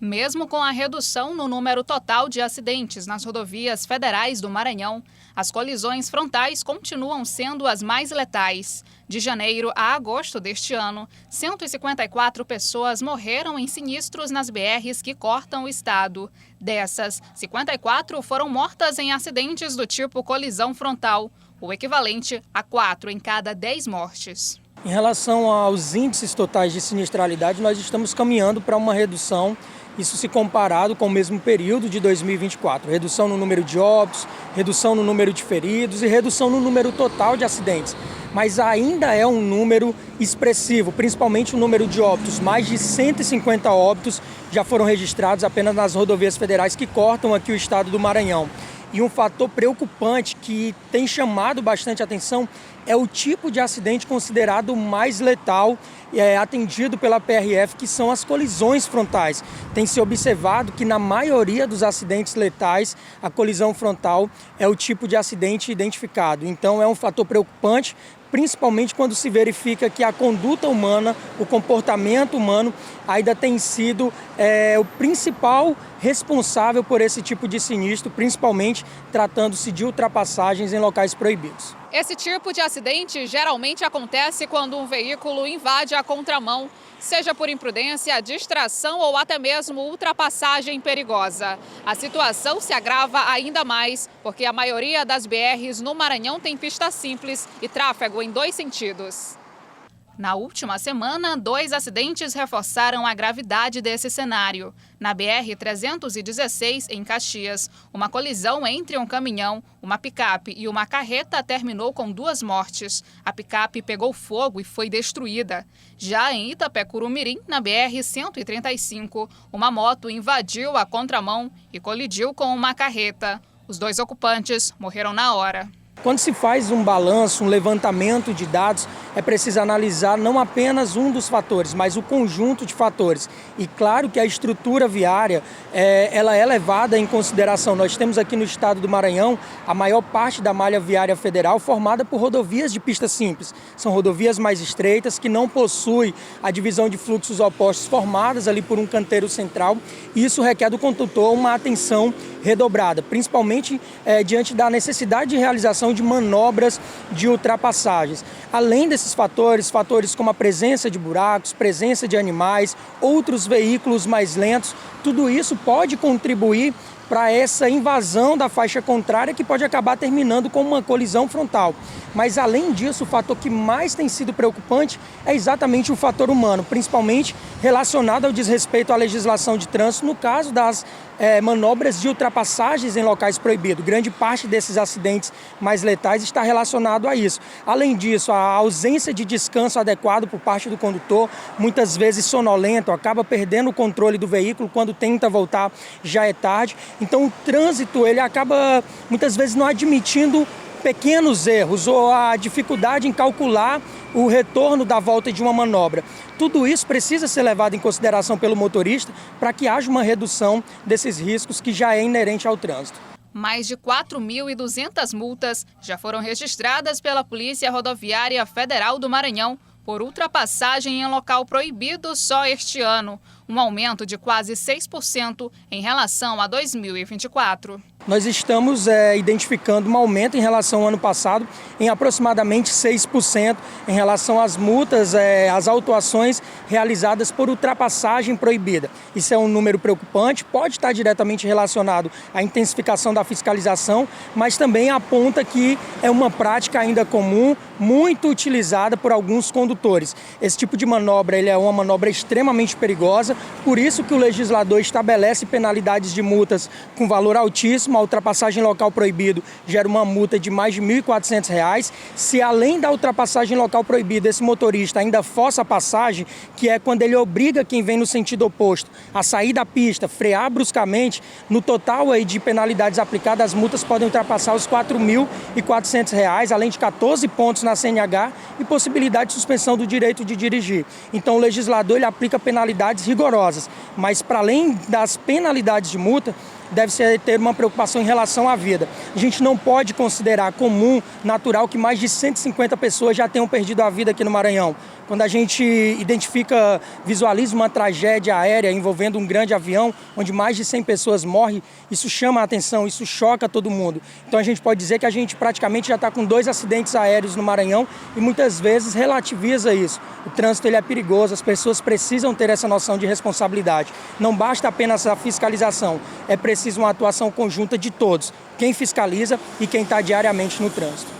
Mesmo com a redução no número total de acidentes nas rodovias federais do Maranhão, as colisões frontais continuam sendo as mais letais. De janeiro a agosto deste ano, 154 pessoas morreram em sinistros nas BRs que cortam o estado. Dessas, 54 foram mortas em acidentes do tipo colisão frontal, o equivalente a 4 em cada 10 mortes. Em relação aos índices totais de sinistralidade, nós estamos caminhando para uma redução, isso se comparado com o mesmo período de 2024. Redução no número de óbitos, redução no número de feridos e redução no número total de acidentes. Mas ainda é um número expressivo, principalmente o número de óbitos. Mais de 150 óbitos já foram registrados apenas nas rodovias federais que cortam aqui o estado do Maranhão. E um fator preocupante que tem chamado bastante atenção é o tipo de acidente considerado mais letal atendido pela PRF, que são as colisões frontais. Tem se observado que na maioria dos acidentes letais, a colisão frontal é o tipo de acidente identificado. Então é um fator preocupante, principalmente quando se verifica que a conduta humana, o comportamento humano ainda tem sido o principal responsável por esse tipo de sinistro, principalmente tratando-se de ultrapassagens em locais proibidos. Esse tipo de acidente geralmente acontece quando um veículo invade a contramão, seja por imprudência, distração ou até mesmo ultrapassagem perigosa. A situação se agrava ainda mais porque a maioria das BRs no Maranhão tem pista simples e tráfego em 2 sentidos. Na última semana, 2 acidentes reforçaram a gravidade desse cenário. Na BR-316, em Caxias, uma colisão entre um caminhão, uma picape e uma carreta terminou com 2 mortes. A picape pegou fogo e foi destruída. Já em Itapecuru-Mirim, na BR-135, uma moto invadiu a contramão e colidiu com uma carreta. Os 2 ocupantes morreram na hora. Quando se faz um balanço, um levantamento de dados, é preciso analisar não apenas um dos fatores, mas o conjunto de fatores. E claro que a estrutura viária, ela é levada em consideração. Nós temos aqui no estado do Maranhão a maior parte da malha viária federal formada por rodovias de pista simples. São rodovias mais estreitas que não possuem a divisão de fluxos opostos formadas ali por um canteiro central. E isso requer do condutor uma atenção redobrada, principalmente diante da necessidade de realização de manobras de ultrapassagens. Além desses fatores como a presença de buracos, presença de animais, outros veículos mais lentos, tudo isso pode contribuir para essa invasão da faixa contrária que pode acabar terminando com uma colisão frontal. Mas além disso, o fator que mais tem sido preocupante é exatamente o fator humano, principalmente relacionado ao desrespeito à legislação de trânsito no caso das manobras de ultrapassagens em locais proibidos. Grande parte desses acidentes mais letais está relacionado a isso. Além disso, a ausência de descanso adequado por parte do condutor, muitas vezes sonolento, acaba perdendo o controle do veículo, quando tenta voltar já é tarde. Então o trânsito ele acaba muitas vezes não admitindo pequenos erros ou a dificuldade em calcular o retorno da volta de uma manobra. Tudo isso precisa ser levado em consideração pelo motorista para que haja uma redução desses riscos que já é inerente ao trânsito. Mais de 4.200 multas já foram registradas pela Polícia Rodoviária Federal do Maranhão por ultrapassagem em local proibido só este ano, um aumento de quase 6% em relação a 2024. Nós estamos identificando um aumento em relação ao ano passado em aproximadamente 6% em relação às multas, às autuações realizadas por ultrapassagem proibida. Isso é um número preocupante, pode estar diretamente relacionado à intensificação da fiscalização, mas também aponta que é uma prática ainda comum, muito utilizada por alguns condutores. Esse tipo de manobra é uma manobra extremamente perigosa, por isso que o legislador estabelece penalidades de multas com valor altíssimo. A ultrapassagem local proibido gera uma multa de mais de R$ 1.400. Se além da ultrapassagem local proibida, esse motorista ainda força a passagem, que é quando ele obriga quem vem no sentido oposto a sair da pista, frear bruscamente, no total aí de penalidades aplicadas, as multas podem ultrapassar os R$ 4.400, além de 14 pontos na CNH e possibilidade de suspensão do direito de dirigir. Então o legislador ele aplica penalidades rigorosas, mas para além das penalidades de multa, deve ter uma preocupação em relação à vida. A gente não pode considerar comum, natural, que mais de 150 pessoas já tenham perdido a vida aqui no Maranhão. Quando a gente visualiza uma tragédia aérea envolvendo um grande avião, onde mais de 100 pessoas morrem, isso chama a atenção, isso choca todo mundo. Então a gente pode dizer que a gente praticamente já está com 2 acidentes aéreos no Maranhão e muitas vezes relativiza isso. O trânsito ele é perigoso, as pessoas precisam ter essa noção de responsabilidade. Não basta apenas a fiscalização, é preciso uma atuação conjunta de todos, quem fiscaliza e quem está diariamente no trânsito.